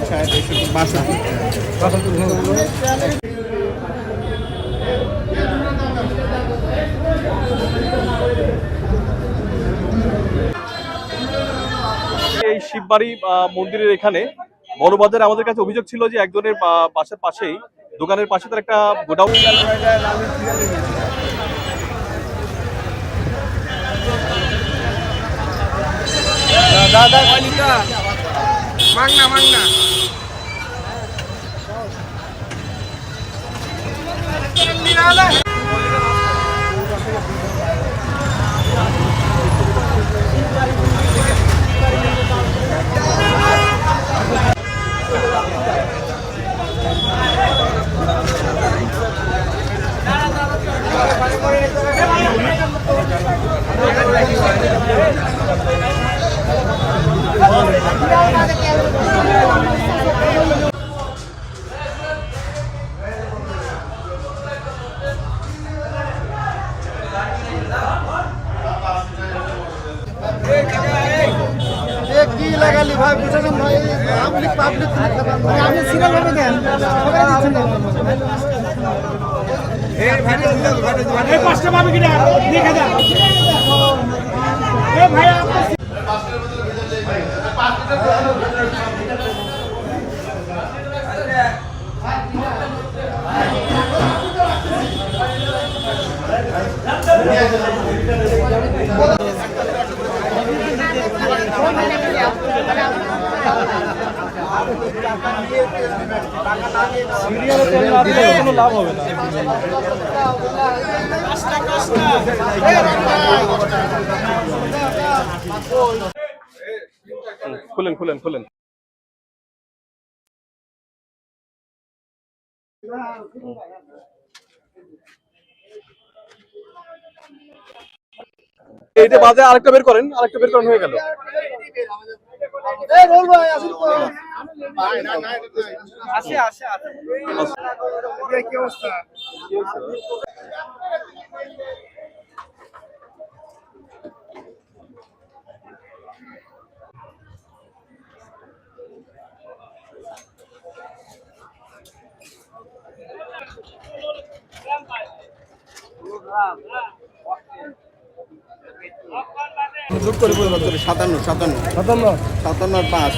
এই শিববাড়ি মন্দিরের এখানে বড়বাজারে আমাদের কাছে অভিযোগ ছিল যে একজনের বাসার পাশেই দোকানের পাশে তার একটা গোডাউন দাদা মাংনা মাংনা কি লাগালি ভাই বুঝছেন ভাই পাবলিক আপনি সিরিয়াল ভাবে দেন সবাই দিচ্ছেন এই ভাই এই পাঁচটা পাবে কিনা দেখে দাও এই ভাই আপনি কোনো লাভ হবে না। খুলেন খুলেন খুলেন এইটা বাজে আরেকটা বের করেন হয়ে গেল। যোগ করে 57 5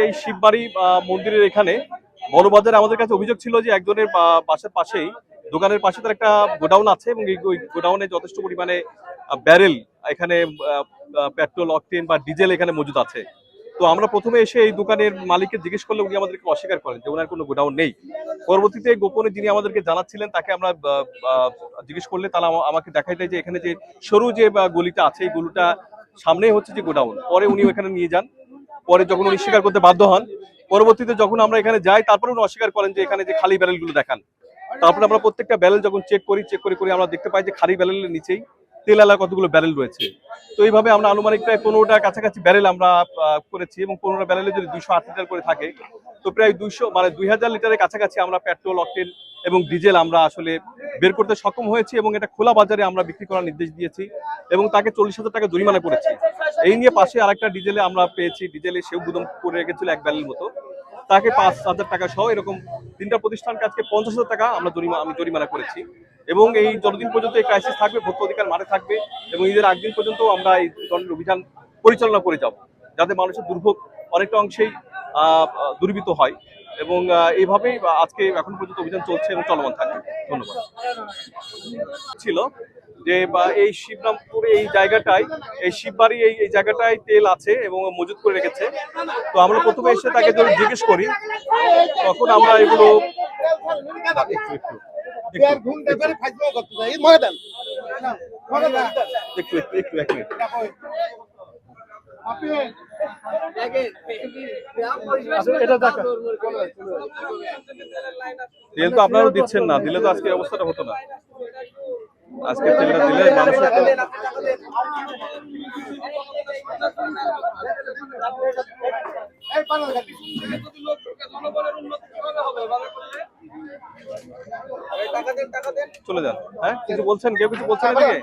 এই শিববাড়ি মন্দিরের এখানে বড়বাজারে আমাদের কাছে অভিযোগ ছিল যে একজনের বাসার পাশেই দোকানের পাশে তার একটা গোডাউন আছে এবং এই গোডাউনে যথেষ্ট পরিমাণে ব্যারেল এখানে পেট্রোল অকটেন বা ডিজেল এখানে মজুদ আছে। তো আমরা প্রথমে এসে এই দোকানের মালিককে জিজ্ঞেস করলে উনি আমাদেরকে অস্বীকার করেন যে ওনার কোনো গোডাউন নেই। পরবর্তীতে গোপনে যিনি আমাদেরকে জানাচ্ছিলেন তাকে আমরা জিজ্ঞেস করলে তারা আমাকে দেখাই দেয় যে এখানে যে সরু যে গলিটা আছে এই গলিটা সামনেই হচ্ছে যে গোডাউন। পরে উনি এখানে নিয়ে যান, পরে যখন উনি স্বীকার করতে বাধ্য হন, পরবর্তীতে যখন আমরা এখানে যাই তারপরে উনি অস্বীকার করেন যে এখানে যে খালি ব্যারেলগুলো দেখান। তারপরে আমরা প্রত্যেকটা ব্যারেল যখন চেক করি আমরা দেখতে পাই যে খালি ব্যারেলের নিচেই তেলালা কতগুলো ব্যারেল রয়েছে। তো এইভাবে আমরা আনুমানিক প্রায় 15টার কাছাকাছি ব্যারেল আমরা করেছি এবং 15টা ব্যারেলে যদি 208 লিটার করে থাকে তো প্রায় 2000 লিটারের কাছাকাছি আমরা পেট্রোল অকটেন এবং ডিজেল আমরা আসলে বের করতে সক্ষম হয়েছি এবং এটা খোলা বাজারে আমরা বিক্রি করার নির্দেশ দিয়েছি এবং তাকে 40,000 টাকা জরিমানা করেছি। এই নিয়ে পাশে আরেকটা ডিজেলে আমরা পেয়েছি, ডিজেলে সেও গুদম করে রেখেছিল 1 ব্যারেল মতো, তাকে 5,000 টাকা সহ এরকম 3টা প্রতিষ্ঠানকে আজকে 50,000 টাকা আমি জরিমানা করেছি। এবং এই যতদিন পর্যন্ত এই ক্রাইসিস থাকবে, ভোক্তা অধিকার মাঠে থাকবে এবং ঈদের আগদিন পর্যন্ত আমরা এই ধরনের অভিযান পরিচালনা করে যাব যাতে মানুষের দুর্ভোগ অনেকটা অংশেই দূরীভূত হয় এবং এইভাবেই আজকে এখন পর্যন্ত অভিযান চলছে এবং চলমান থাকবে। ধন্যবাদ। ছিল যে এই শিবরামপুরে এই জায়গাটায় এই শিববাড়ি এই জায়গাটায় তেল আছে এবং মজুত করে রেখেছে। তো আমরা প্রথমে এসে তাকে যদি জিজ্ঞেস করি তখন আমরা এগুলো তেল তো আপনারাও দিচ্ছেন না, দিলে তো আজকে অবস্থাটা হতো না। আজকে তেলটা দিলে মানুষের চলে যান। হ্যাঁ, কিছু বলছেন? কেউ কিছু বলছেন এদিকে?